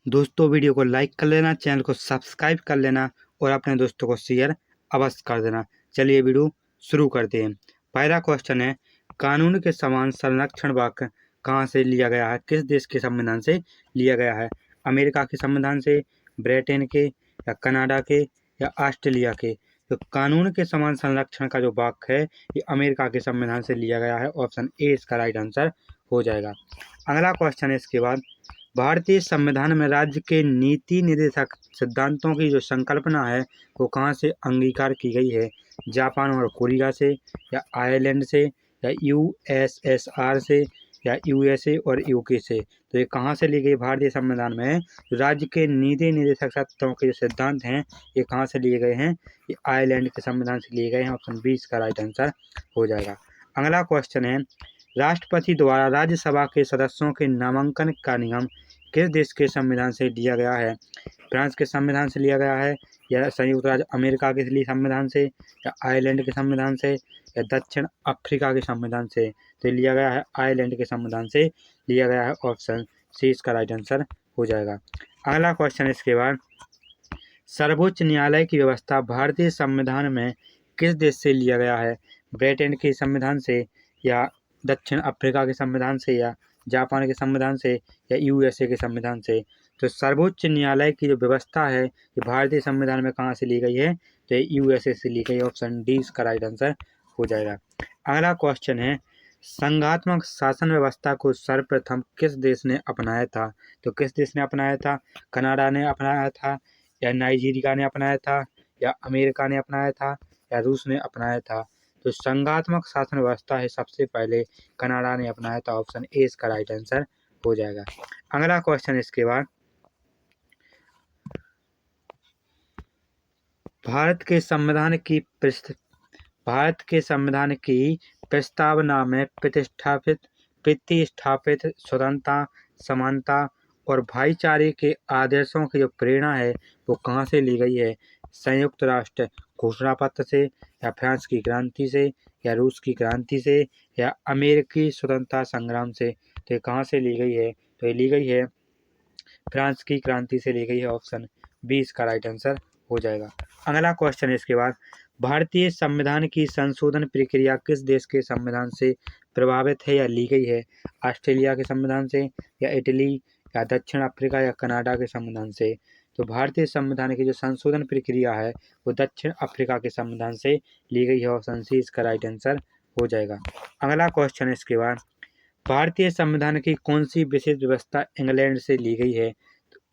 दोस्तों वीडियो को लाइक कर लेना, चैनल को सब्सक्राइब कर लेना और अपने दोस्तों को शेयर अवश्य कर देना। चलिए वीडियो शुरू करते हैं। पहला क्वेश्चन है, कानून के समान संरक्षण वाक्य कहाँ से लिया गया है, किस देश के संविधान से लिया गया है? अमेरिका के संविधान से, ब्रिटेन के, या कनाडा के, या ऑस्ट्रेलिया के? तो कानून के समान संरक्षण का जो वाक्य है ये अमेरिका के संविधान से लिया गया है। ऑप्शन ए इसका राइट आंसर हो जाएगा। अगला क्वेश्चन है इसके बाद, भारतीय संविधान में राज्य के नीति निर्देशक सिद्धांतों की जो संकल्पना है वो कहाँ से अंगीकार की गई है? जापान और कोरिया से, या आयरलैंड से, या यूएसएसआर से, या यूएसए और यूके से? तो ये कहाँ से ली गई? भारतीय संविधान में राज्य के नीति निर्देशक तत्वों के जो सिद्धांत हैं ये कहाँ से लिए गए हैं? ये आयरलैंड के संविधान से लिए गए हैं। ऑप्शन बी इसका राइट आंसर हो जाएगा। अगला क्वेश्चन है, राष्ट्रपति द्वारा राज्यसभा के सदस्यों के नामांकन का नियम किस देश के संविधान से लिया गया है? फ्रांस के संविधान से लिया गया है, या संयुक्त राज्य अमेरिका के संविधान से, या आयरलैंड के संविधान से, या दक्षिण अफ्रीका के संविधान से? तो लिया गया है आयरलैंड के संविधान से लिया गया है। ऑप्शन सी इसका राइट आंसर हो जाएगा। अगला क्वेश्चन इसके बाद, सर्वोच्च न्यायालय की व्यवस्था भारतीय संविधान में किस देश से लिया गया है? ब्रिटेन के संविधान से, या दक्षिण अफ्रीका के संविधान से, या जापान के संविधान से, या यूएसए के संविधान से? तो सर्वोच्च न्यायालय की जो व्यवस्था है ये भारतीय संविधान में कहाँ से ली गई है? तो यूएसए से ली गई। ऑप्शन डी इसका राइट आंसर हो जाएगा। अगला क्वेश्चन है, संघात्मक शासन व्यवस्था को सर्वप्रथम किस देश ने अपनाया था? तो किस देश ने अपनाया था? कनाडा ने अपनाया था, या नाइजीरिया ने अपनाया था, या अमेरिका ने अपनाया था, या रूस ने अपनाया था? तो संघात्मक शासन व्यवस्था है सबसे पहले कनाडा ने अपनाया था। ऑप्शन ए इसका राइट आंसर हो जाएगा। अगला क्वेश्चन इसके बाद, भारत के संविधान की प्रस्तावना में प्रतिष्ठापित स्वतंत्रता, समानता और भाईचारे के आदर्शों की जो प्रेरणा है वो कहाँ से ली गई है? संयुक्त राष्ट्र घोषणा पत्र से, या फ्रांस की क्रांति से, या रूस की क्रांति से, या अमेरिकी स्वतंत्रता संग्राम से? तो ये कहाँ से ली गई है? तो ये ली गई है फ्रांस की क्रांति से ली गई है। ऑप्शन बी इसका राइट आंसर हो जाएगा। अगला क्वेश्चन इसके बाद, भारतीय संविधान की संशोधन प्रक्रिया किस देश के संविधान से प्रभावित है या ली गई है? ऑस्ट्रेलिया के संविधान से, या इटली, या दक्षिण अफ्रीका, या कनाडा के संविधान से? तो भारतीय संविधान की जो संशोधन प्रक्रिया है वो दक्षिण अफ्रीका के संविधान से ली गई है। ऑप्शन सी इसका राइट आंसर हो जाएगा। अगला क्वेश्चन इसके बाद, भारतीय संविधान की कौन सी विशेष व्यवस्था इंग्लैंड से ली गई है?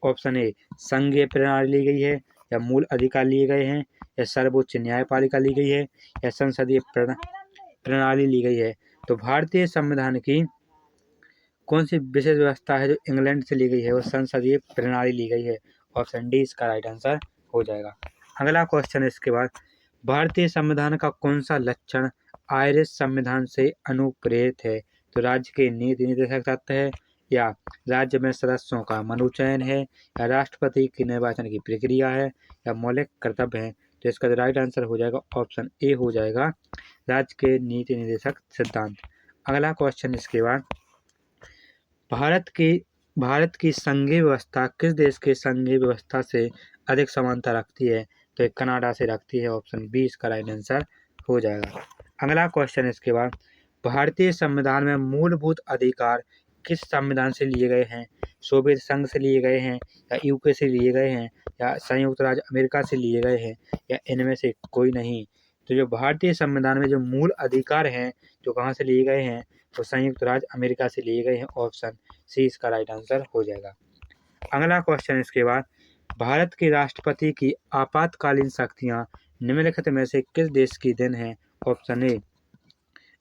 ऑप्शन ए संघीय प्रणाली ली गई है, या मूल अधिकार लिए गए हैं, या सर्वोच्च न्यायपालिका ली गई है, या संसदीय प्रणाली ली गई है? तो भारतीय संविधान की कौन सी विशेष व्यवस्था है जो इंग्लैंड से ली गई है? वो संसदीय प्रणाली ली गई है। ऑप्शन डी इसका राइट आंसर हो जाएगा। अगला क्वेश्चन इसके बाद, भारतीय संविधान का कौन सा लक्षण आयरिश संविधान से अनुप्रेरित है? तो राज्य के नीति निर्देशक तत्व है, या राज्य में सदस्यों का मनोचयन है, या राष्ट्रपति के निर्वाचन की प्रक्रिया है, या मौलिक कर्तव्य है? तो इसका राइट आंसर हो जाएगा ऑप्शन ए हो जाएगा, राज्य के नीति निर्देशक सिद्धांत। अगला क्वेश्चन इसके बाद, भारत की संघीय व्यवस्था किस देश के संघीय व्यवस्था से अधिक समानता रखती है? तो ये कनाडा से रखती है। ऑप्शन बी इसका राइट आंसर हो जाएगा। अगला क्वेश्चन इसके बाद, भारतीय संविधान में मूलभूत अधिकार किस संविधान से लिए गए हैं? सोवियत संघ से लिए गए हैं, या यूके से लिए गए हैं, या संयुक्त राज्य अमेरिका से लिए गए हैं, या इनमें से कोई नहीं? तो जो भारतीय संविधान में जो मूल अधिकार हैं जो कहाँ से लिए गए हैं तो संयुक्त राज्य अमेरिका से लिए गए हैं। ऑप्शन सी इसका राइट आंसर हो जाएगा। अगला क्वेश्चन इसके बाद, भारत के राष्ट्रपति की आपातकालीन शक्तियां निम्नलिखित में से किस देश की देन है? ऑप्शन ए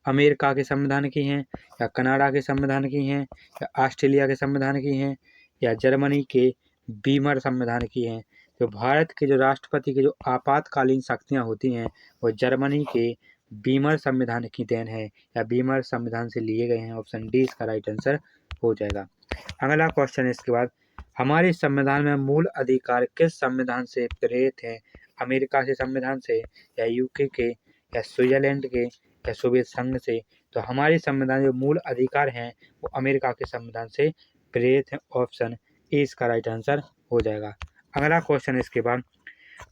अमेरिका के संविधान की हैं, या कनाडा के संविधान की हैं, या ऑस्ट्रेलिया के संविधान की हैं, या जर्मनी के बीमर संविधान की हैं? तो भारत के जो राष्ट्रपति की जो आपातकालीन शक्तियां होती हैं वो जर्मनी के बीमर संविधान की देन है, या बीमर संविधान से लिए गए हैं। ऑप्शन डी इसका राइट आंसर हो जाएगा। अगला क्वेश्चन इसके बाद, हमारे संविधान में मूल अधिकार किस संविधान से प्रेरित हैं? अमेरिका के संविधान से, या यूके के, या स्विट्जरलैंड के, या सोवियत संघ से? तो हमारे संविधान जो मूल अधिकार हैं वो अमेरिका के संविधान से प्रेरित हैं। ऑप्शन ए इसका राइट आंसर हो जाएगा। अगला क्वेश्चन इसके बाद,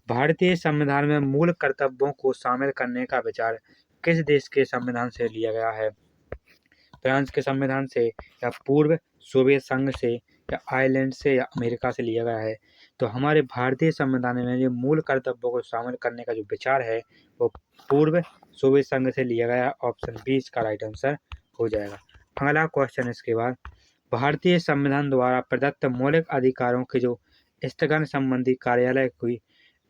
भारतीय संविधान में मूल कर्तव्यों को शामिल करने का विचार किस देश के संविधान से लिया गया है? फ्रांस के संविधान से, या पूर्व सोवियत संघ से, या आयरलैंड से, या अमेरिका से लिया गया है? तो हमारे भारतीय संविधान में जो मूल कर्तव्यों को शामिल करने का जो विचार है वो पूर्व सोवियत संघ से लिया गया। ऑप्शन बी इसका राइट आंसर हो जाएगा। अगला क्वेश्चन इसके बाद, भारतीय संविधान द्वारा प्रदत्त मौलिक अधिकारों के जो स्थगन संबंधी कार्यालय की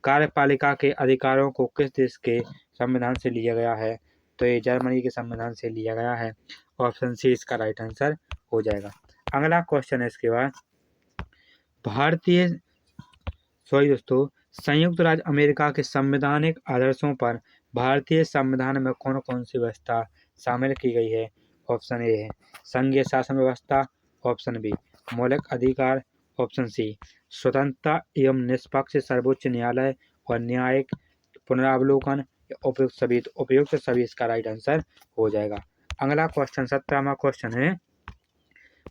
कार्यपालिका के अधिकारों को किस देश के संविधान से लिया गया है? तो ये जर्मनी के संविधान से लिया गया है। ऑप्शन सी इसका राइट आंसर हो जाएगा। अगला क्वेश्चन है इसके बाद, संयुक्त राज्य अमेरिका के संवैधानिक आदर्शों पर भारतीय संविधान में कौन कौन सी व्यवस्था शामिल की गई है? ऑप्शन ए है संघीय शासन व्यवस्था, ऑप्शन बी मौलिक अधिकार, ऑप्शन सी स्वतंत्रता एवं निष्पक्ष सर्वोच्च न्यायालय और न्यायिक पुनरावलोकन, उपयुक्त सभी इसका राइट आंसर हो जाएगा। अगला क्वेश्चन 17वां क्वेश्चन है,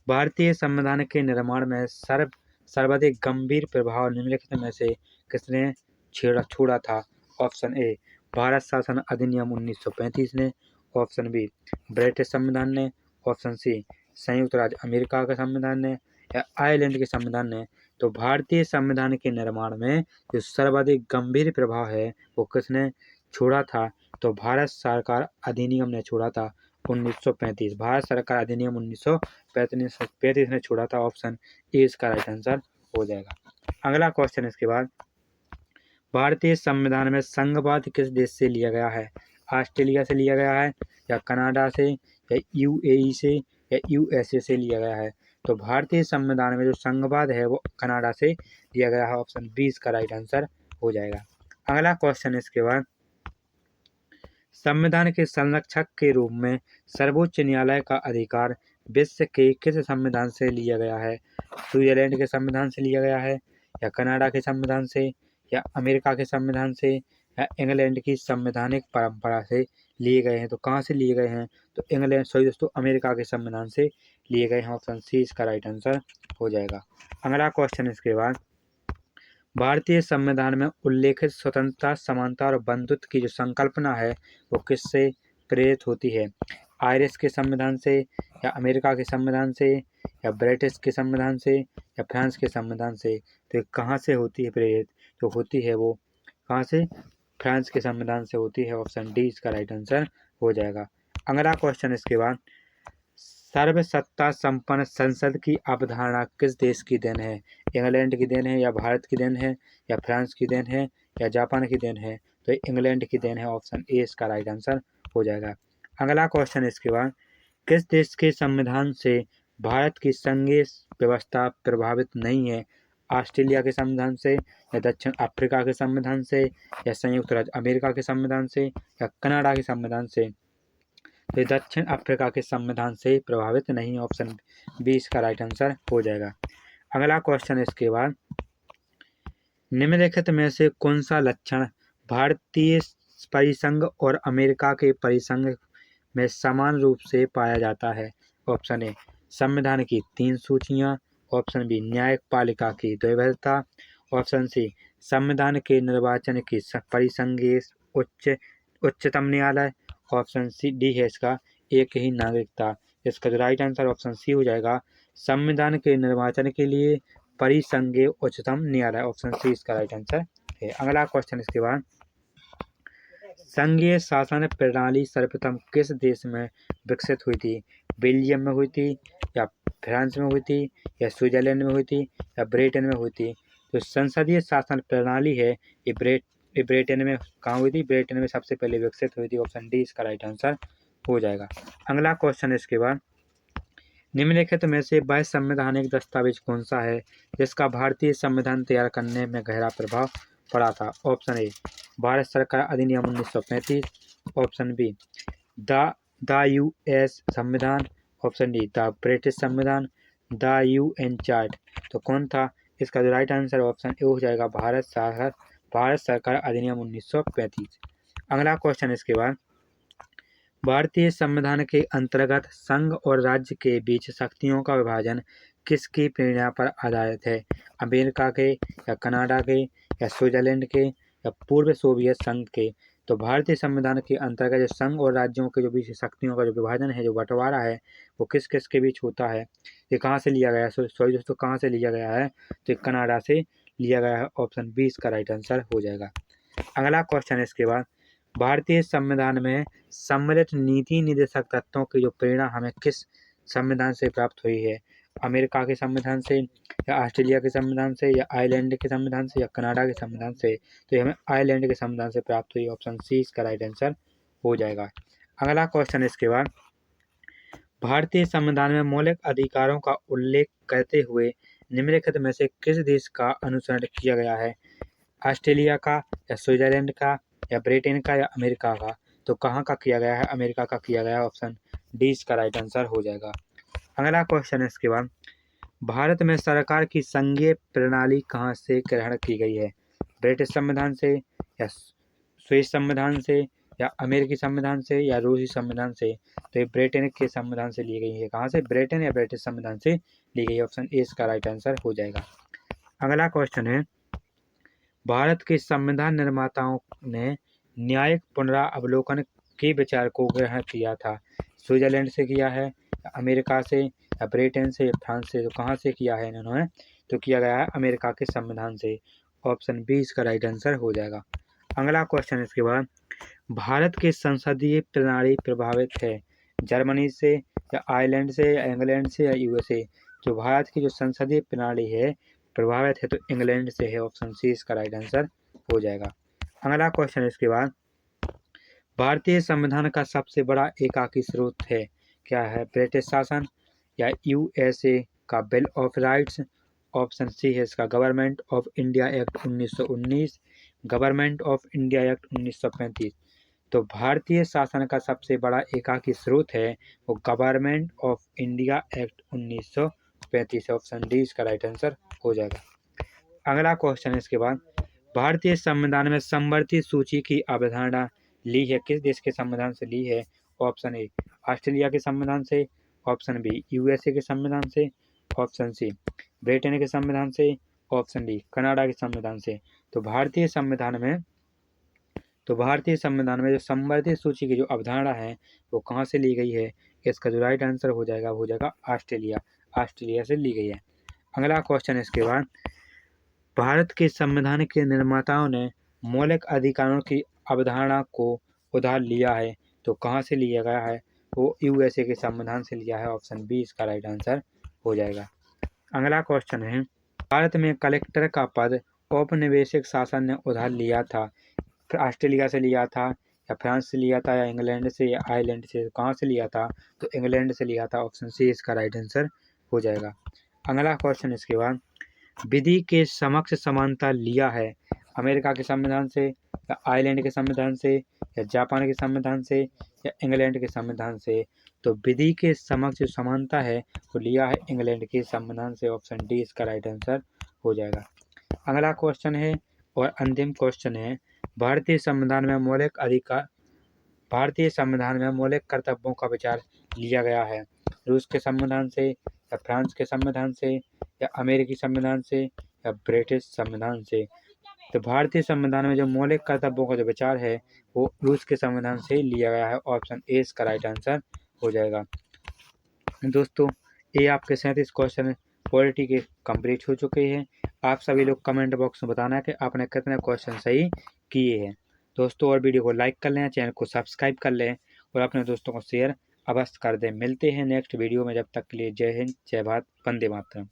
भारतीय संविधान के निर्माण में सर्वाधिक गंभीर प्रभाव निम्नलिखित में से किसने छोड़ा था? ऑप्शन ए भारत शासन अधिनियम 1935 ने, ऑप्शन बी ब्रिटिश संविधान ने, ऑप्शन सी संयुक्त राज्य अमेरिका का संविधान ने, या आयरलैंड के संविधान ने? तो भारतीय संविधान के निर्माण में जो सर्वाधिक गंभीर प्रभाव है वो किसने छोड़ा था? तो भारत सरकार अधिनियम ने छोड़ा था 1935। भारत सरकार अधिनियम 1935 ने छोड़ा था। ऑप्शन ए इसका राइट आंसर हो जाएगा। अगला क्वेश्चन इसके बाद, भारतीय संविधान में संघवाद किस देश से लिया गया है? ऑस्ट्रेलिया से लिया गया है, या कनाडा से, या यूएई से, या यूएसए से लिया गया है? तो भारतीय संविधान में जो संघवाद है वो कनाडा से लिया गया है। ऑप्शन बी इसका राइट आंसर हो जाएगा। अगला क्वेश्चन इसके बाद, संविधान के संरक्षक के रूप में सर्वोच्च न्यायालय का अधिकार विश्व के किस संविधान से लिया गया है? स्विट्जरलैंड के संविधान से लिया गया है, या कनाडा के संविधान से, या अमेरिका के संविधान से, या इंग्लैंड की संवैधानिक परंपरा से लिए गए हैं? तो कहाँ से लिए गए हैं? तो अमेरिका के संविधान से लिए गए हैं। ऑप्शन सी इसका राइट आंसर हो जाएगा। अगला क्वेश्चन इसके बाद, भारतीय संविधान में उल्लेखित स्वतंत्रता, समानता और बंधुत्व की जो संकल्पना है वो किससे प्रेरित होती है? आयरिश के संविधान से, या अमेरिका के संविधान से, या ब्रिटिश के संविधान से, या फ्रांस के संविधान से? तो कहाँ से होती है प्रेरित? तो होती है वो कहाँ से? फ्रांस के संविधान से होती है। ऑप्शन डी इसका राइट आंसर हो जाएगा। अगला क्वेश्चन इसके बाद, सर्वसत्ता संपन्न संसद की अवधारणा किस देश की देन है? इंग्लैंड की देन है, या भारत की देन है, या फ्रांस की देन है, या जापान की देन है? तो इंग्लैंड की देन है। ऑप्शन ए इसका राइट आंसर हो जाएगा। अगला क्वेश्चन इसके बाद, किस देश के संविधान से भारत की संघीय व्यवस्था प्रभावित नहीं है? ऑस्ट्रेलिया के संविधान से, या दक्षिण अफ्रीका के संविधान से, या संयुक्त राज्य अमेरिका के संविधान से, या कनाडा के संविधान से? तो दक्षिण अफ्रीका के संविधान से प्रभावित नहीं। ऑप्शन बी इसका राइट आंसर हो जाएगा। अगला क्वेश्चन इसके बाद, निम्नलिखित में से कौन सा लक्षण भारतीय परिसंघ और अमेरिका के परिसंघ में समान रूप से पाया जाता है? ऑप्शन ए संविधान की 3 सूचियां, ऑप्शन बी न्यायपालिका की द्वैवाध्यता, ऑप्शन सी संविधान के निर्वाचन की परिसंघीय उच्चतम न्यायालय, ऑप्शन सी डी है इसका एक ही नागरिकता। इसका जो राइट आंसर ऑप्शन सी हो जाएगा, संविधान के निर्वाचन के लिए परिसंघीय उच्चतम न्यायालय। ऑप्शन सी इसका राइट आंसर है। अगला क्वेश्चन इसके बाद, संघीय शासन प्रणाली सर्वप्रथम किस देश में विकसित हुई थी? बेल्जियम में हुई थी, या फ्रांस में हुई थी, या स्विट्जरलैंड में हुई थी, या ब्रिटेन में हुई थी? तो संसदीय शासन प्रणाली है ये ब्रिटेन में कहाँ हुई थी? ब्रिटेन में सबसे पहले विकसित हुई थी। ऑप्शन डी इसका राइट आंसर हो जाएगा। अगला क्वेश्चन इसके बाद, निम्नलिखित में से वह संवैधानिक दस्तावेज कौन सा है जिसका भारतीय संविधान तैयार करने में गहरा प्रभाव पड़ा था? ऑप्शन ए भारत सरकार अधिनियम 1935, ऑप्शन बी द यूएस संविधान, ऑप्शन डी द ब्रिटिश संविधान, द यूएन चार्ट। तो कौन था? इसका जो राइट आंसर ऑप्शन ए हो जाएगा, भारत सरकार अधिनियम 1935। अगला क्वेश्चन इसके बाद, भारतीय संविधान के अंतर्गत संघ और राज्य के बीच शक्तियों का विभाजन किसकी प्रेरणा पर आधारित है? अमेरिका के या कनाडा के या स्विट्जरलैंड के या पूर्व सोवियत संघ के? तो भारतीय संविधान के अंतर्गत जो संघ और राज्यों के जो बीच शक्तियों का जो विभाजन है, जो बंटवारा है, वो किस किस के बीच होता है? ये कहाँ से लिया गया है? सॉरी दोस्तों, कहाँ से लिया गया है? तो ये कनाडा से लिया गया है। ऑप्शन 20 इसका राइट आंसर हो जाएगा। अगला क्वेश्चन है इसके बाद, भारतीय संविधान में सम्मिलित नीति निर्देशक तत्वों की जो प्रेरणा हमें किस संविधान से प्राप्त हुई है? अमेरिका के संविधान से या ऑस्ट्रेलिया के संविधान से या आयरलैंड के संविधान से या कनाडा के संविधान से? तो ये हमें आयरलैंड के संविधान से प्राप्त हुई। ऑप्शन सी इसका राइट आंसर हो जाएगा। अगला क्वेश्चन है इसके बाद, भारतीय संविधान में मौलिक अधिकारों का उल्लेख करते हुए निम्नलिखित में से किस देश का अनुसरण किया गया है? ऑस्ट्रेलिया का या स्विट्जरलैंड का या ब्रिटेन का या अमेरिका का? तो कहाँ का किया गया है? अमेरिका का किया गया है। ऑप्शन डी इसका राइट आंसर हो जाएगा। अगला क्वेश्चन है इसके बाद, भारत में सरकार की संघीय प्रणाली कहाँ से ग्रहण की गई है? ब्रिटिश संविधान से या स्विस संविधान से या अमेरिकी संविधान से या रूसी संविधान से? तो ये ब्रिटेन के संविधान से ली गई है। कहाँ से? ब्रिटेन या ब्रिटिश संविधान से ली गई है। ऑप्शन ए इसका राइट आंसर हो जाएगा। अगला क्वेश्चन है, भारत के संविधान निर्माताओं ने न्यायिक पुनरावलोकन के विचार को ग्रहण किया था? स्विट्जरलैंड से किया है या अमेरिका से या ब्रिटेन से या फ्रांस से? तो कहाँ से किया है इन्होंने? तो किया गया है अमेरिका के संविधान से। ऑप्शन बी इसका राइट आंसर हो जाएगा। अगला क्वेश्चन इसके बाद, भारत की संसदीय प्रणाली प्रभावित है जर्मनी से या आयरलैंड से या इंग्लैंड से या यूएसए? जो भारत की जो संसदीय प्रणाली है प्रभावित है तो इंग्लैंड से है। ऑप्शन सी इसका राइट आंसर हो जाएगा। अगला क्वेश्चन इसके बाद, भारतीय संविधान का सबसे बड़ा एकाकी स्रोत है? क्या है? ब्रिटिश शासन या यूएसए का bill of rights? Option C है इसका government of India act 1919, government of India act 1935। तो भारतीय शासन का सबसे बड़ा एकाकी स्रोत है वो government of India act 1935। Option D इसका राइट आंसर हो जाएगा। अगला क्वेश्चन इसके बाद, भारतीय संविधान में समवर्ती सूची की अवधारणा ली है किस देश के संविधान से ली है? ऑप्शन ए ऑस्ट्रेलिया के संविधान से, ऑप्शन बी यूएसए के संविधान से, ऑप्शन सी ब्रिटेन के संविधान से, ऑप्शन डी कनाडा के संविधान से? तो भारतीय संविधान में जो समवर्ती सूची की जो अवधारणा है वो कहाँ से ली गई है? इसका जो राइट आंसर हो जाएगा ऑस्ट्रेलिया से ली गई है। अगला क्वेश्चन इसके बाद, भारत के संविधान के निर्माताओं ने मौलिक अधिकारों की अवधारणा को उधार लिया है तो कहाँ से लिया गया है? वो यूएसए के संविधान से लिया है। ऑप्शन बी इसका राइट आंसर हो जाएगा। अगला क्वेश्चन है, भारत में कलेक्टर का पद औपनिवेशिक शासन ने उधार लिया था? ऑस्ट्रेलिया से लिया था या फ्रांस से लिया था या इंग्लैंड से या आयरलैंड से? कहाँ से लिया था? तो इंग्लैंड से लिया था। ऑप्शन सी इसका राइट आंसर हो जाएगा। अगला क्वेश्चन इसके बाद, विधि के समक्ष समानता लिया है अमेरिका के संविधान से या आयरलैंड के संविधान से या जापान के संविधान से या इंग्लैंड के संविधान से? तो विधि के समक्ष जो समानता है वो लिया है इंग्लैंड के संविधान से। ऑप्शन डी इसका राइट आंसर हो जाएगा। अगला क्वेश्चन है और अंतिम क्वेश्चन है, भारतीय संविधान में मौलिक कर्तव्यों का विचार लिया गया है रूस के संविधान से या फ्रांस के संविधान से या अमेरिकी संविधान से या ब्रिटिश संविधान से? तो भारतीय संविधान में जो मौलिक कर्तव्यों का जो विचार है वो रूस के संविधान से लिया गया है। ऑप्शन ए इसका राइट आंसर हो जाएगा। दोस्तों, ये आपके 37 क्वेश्चन पॉलिटी के कंप्लीट हो चुके हैं। आप सभी लोग कमेंट बॉक्स में बताना कि आपने कितने क्वेश्चन सही किए हैं। दोस्तों, और वीडियो को लाइक कर लें, चैनल को सब्सक्राइब कर लें और अपने दोस्तों को शेयर अवश्य कर दें। मिलते हैं नेक्स्ट वीडियो में, जब तक के लिए जय हिंद, जय भारत, वंदे मातरम।